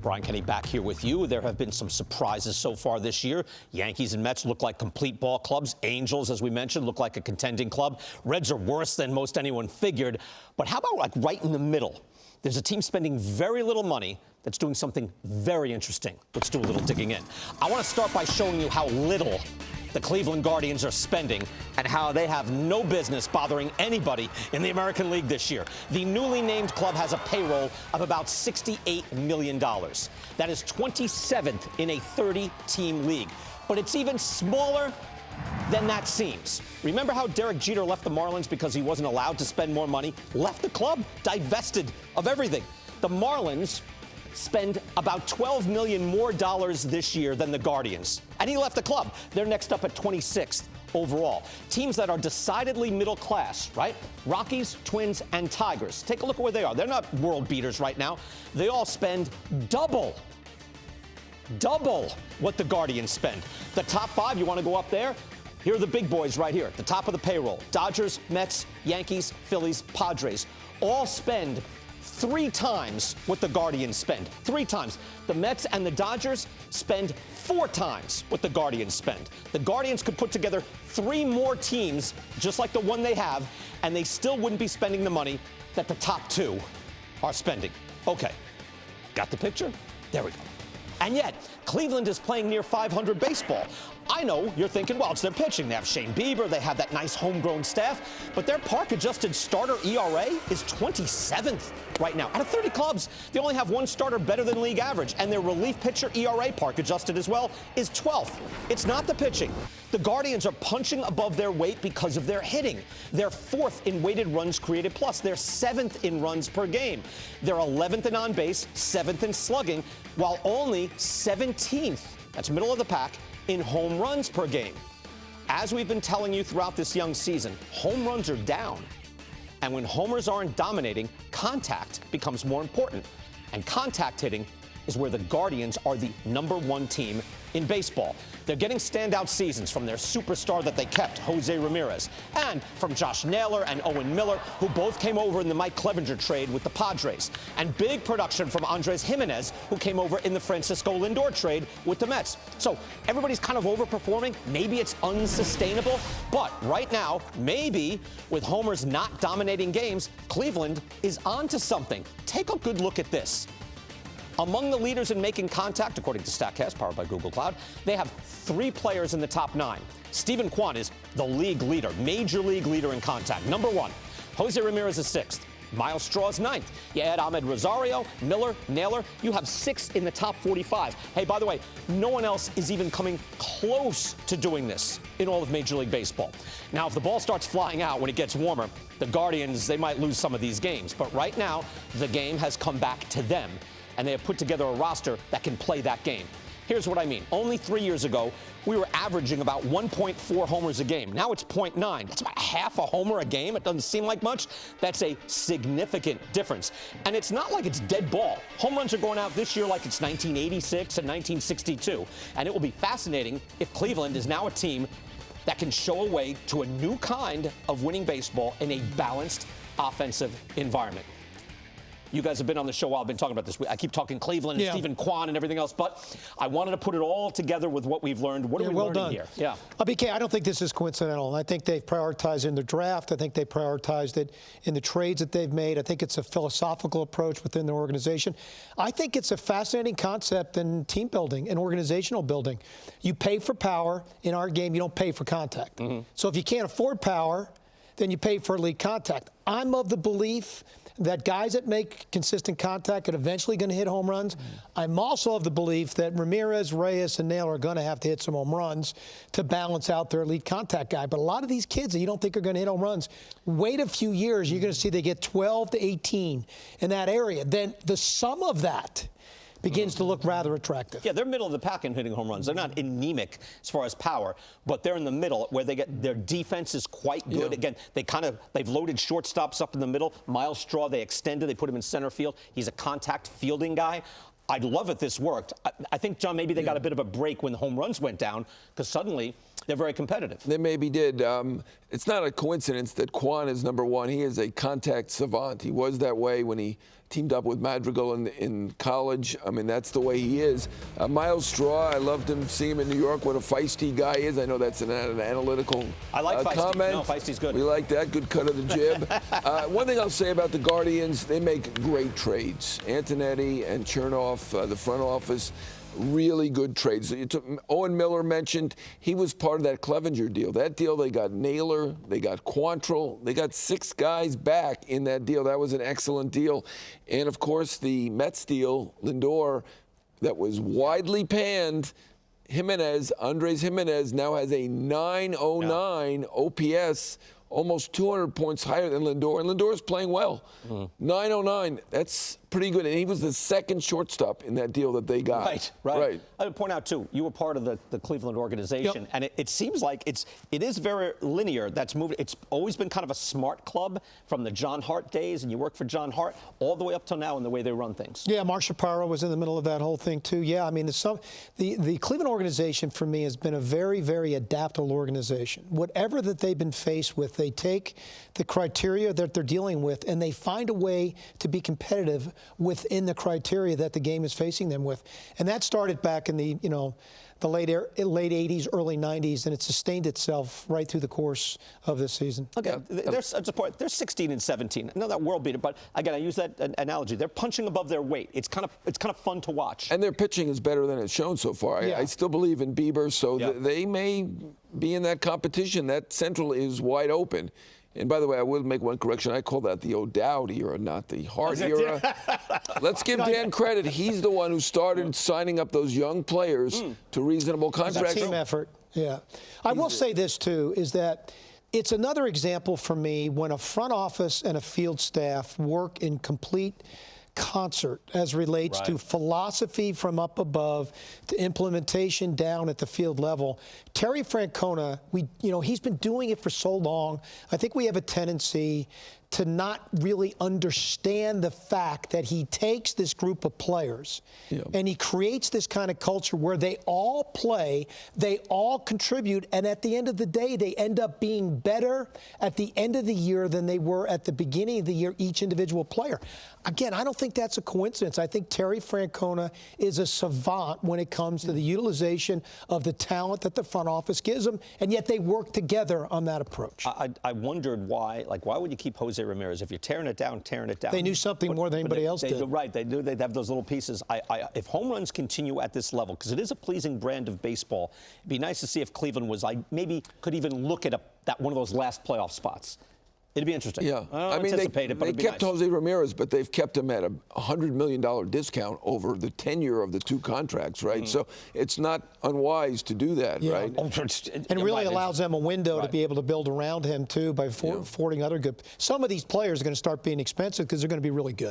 Brian Kenny back here with you. There have been some surprises so far this year. Yankees and Mets look like complete ball clubs. Angels, as we mentioned, look like a contending club. Reds are worse than most anyone figured. But how about like right in the middle? There's a team spending very little money that's doing something very interesting. Let's do a little digging in. I want to start by showing you how little the Cleveland Guardians are spending and how they have no business bothering anybody in the American League this year. The newly named club has a payroll of about $68 million. That is 27th in a 30-team league. But it's even smaller than that seems. Remember how Derek Jeter left the Marlins because he wasn't allowed to spend more money? Left the club, divested of everything. The Marlins spend about $12 million more this year than the Guardians. And he left the club. They're next up at 26th overall. Teams that are decidedly middle class, right? Rockies, Twins, and Tigers. Take a look at where they are. They're not world beaters right now. They all spend double what the Guardians spend. The top five, you want to go up there? Here are the big boys right here at the top of the payroll. Dodgers, Mets, Yankees, Phillies, Padres. All spend 3 times what the Guardians spend. 3 times. The Mets and the Dodgers spend 4 times what the Guardians spend. The Guardians could put together 3 more teams just like the one they have, and they still wouldn't be spending the money that the top 2 are spending. Okay. Got the picture? There we go. And yet, Cleveland is playing near .500 baseball. I know you're thinking, well, it's their pitching. They have Shane Bieber. They have that nice homegrown staff. But their park-adjusted starter ERA is 27th right now. Out of 30 clubs, they only have 1 starter better than league average. And their relief pitcher ERA, park-adjusted as well, is 12th. It's not the pitching. The Guardians are punching above their weight because of their hitting. They're 4th in weighted runs created plus. They're 7th in runs per game. They're 11th in on-base, 7th in slugging, while only 17th, that's middle of the pack, in home runs per game. As we've been telling you throughout this young season, home runs are down. And when homers aren't dominating, contact becomes more important. And contact hitting is where the Guardians are the #1 team in baseball. They're getting standout seasons from their superstar that they kept, Jose Ramirez, and from Josh Naylor and Owen Miller, who both came over in the Mike Clevenger trade with the Padres, and big production from Andres Jimenez, who came over in the Francisco Lindor trade with the Mets. So everybody's kind of overperforming. Maybe it's unsustainable, but right now, maybe with homers not dominating games, Cleveland is onto something. Take a good look at this. Among the leaders in making contact, according to StatCast, powered by Google Cloud, they have 3 players in the top 9. Steven Kwan is the league leader, major league leader in contact. #1. Jose Ramirez is 6th. Miles Straw is 9th. You add Ahmed Rosario, Miller, Naylor, you have 6 in the top 45. Hey, by the way, no one else is even coming close to doing this in all of Major League Baseball. Now, if the ball starts flying out when it gets warmer, the Guardians, they might lose some of these games. But right now, the game has come back to them, and they have put together a roster that can play that game. Here's what I mean. Only 3 years ago, we were averaging about 1.4 homers a game. Now it's 0.9. That's about half a homer a game. It doesn't seem like much. That's a significant difference. And it's not like it's dead ball. Home runs are going out this year like it's 1986 and 1962. And it will be fascinating if Cleveland is now a team that can show a way to a new kind of winning baseball in a balanced offensive environment. You guys have been on the show while I've been talking about this. I keep talking Cleveland and Steven Kwan and everything else, but I wanted to put it all together with what we've learned. What are we learning here? Yeah. BK, I don't think this is coincidental. I think they've prioritized in the draft. I think they prioritized it in the trades that they've made. I think it's a philosophical approach within their organization. I think it's a fascinating concept in team building and organizational building. You pay for power. In our game, you don't pay for contact. So if you can't afford power, then you pay for elite contact. I'm of the belief that guys that make consistent contact are eventually going to hit home runs. I'm also of the belief that Ramirez, Reyes, and Naylor are going to have to hit some home runs to balance out their elite contact guy. But a lot of these kids that you don't think are going to hit home runs, wait a few years, you're going to see they get 12 to 18 in that area. Then the sum of that begins to look rather attractive. Yeah, they're middle of the pack in hitting home runs. They're not anemic as far as power, but they're in the middle where they get their defense is quite good. Again, they've loaded shortstops up in the middle. Miles Straw, they extended, they put him in center field. He's a contact fielding guy. I'd love if this worked. I think, John, maybe they got a bit of a break when the home runs went down because suddenly They're very competitive. They maybe did. It's not a coincidence that Quan is number one. He is a contact savant. He was that way when he teamed up with Madrigal in college. I mean, that's the way he is. Miles Straw, I loved him, see him in New York, what a feisty guy is. I know that's an analytical I like feisty. comment. No, feisty's good. We like that. Good cut of the jib. One thing I'll say about the Guardians, they make great trades. Antonetti and Chernoff, the front office, really good trades. Owen Miller mentioned he was part of that Clevenger deal. That deal, they got Naylor, they got Quantrill, they got 6 guys back in that deal. That was an excellent deal. And of course, the Mets deal, Lindor, that was widely panned. Andres Jimenez now has a 909 OPS, almost 200 points higher than Lindor, and Lindor's playing well. 909, that's pretty good, and he was the second shortstop in that deal that they got. Right. I would point out, too, you were part of the Cleveland organization, and it seems like it is very linear. That's moved. It's always been kind of a smart club from the John Hart days, and you work for John Hart all the way up till now in the way they run things. Yeah, Mark Shapiro was in the middle of that whole thing, too. Yeah, I mean, the Cleveland organization, for me, has been a very, very adaptable organization. Whatever that they've been faced with, they take the criteria that they're dealing with, and they find a way to be competitive within the criteria that the game is facing them with. And that started back in the late 80s, early 90s, and it sustained itself right through the course of this season. Okay, they're 16 and 17. I know that world beater, but again, I use that analogy. They're punching above their weight. It's kind of fun to watch. And their pitching is better than it's shown so far. I still believe in Bieber, so they may be in that competition. That Central is wide open. And by the way, I will make one correction. I call that the O'Dowd era, not the Hart era. Let's give Dan credit. He's the one who started signing up those young players to reasonable contracts. It's a team effort, yeah. I will say this, too, is that it's another example for me when a front office and a field staff work in complete concert as relates to philosophy from up above to implementation down at the field level. Terry Francona, he's been doing it for so long. I think we have a tendency to not really understand the fact that he takes this group of players and he creates this kind of culture where they all play, they all contribute, and at the end of the day, they end up being better at the end of the year than they were at the beginning of the year, each individual player. Again, I don't think that's a coincidence. I think Terry Francona is a savant when it comes to the utilization of the talent that the front office gives them, and yet they work together on that approach. I wondered why would you keep Jose Ramirez? If you're tearing it down. They knew something more than anybody else did. Right, they knew they'd have those little pieces. If home runs continue at this level, because it is a pleasing brand of baseball, it'd be nice to see if Cleveland was maybe could even look at one of those last playoff spots. It'd be interesting. Yeah, I mean, they kept Jose Ramirez, but they've kept him at a $100 million discount over the tenure of the 2 contracts, right? So it's not unwise to do that, right? And really allows them a window to be able to build around him, too, by affording other good. Some of these players are going to start being expensive because they're going to be really good.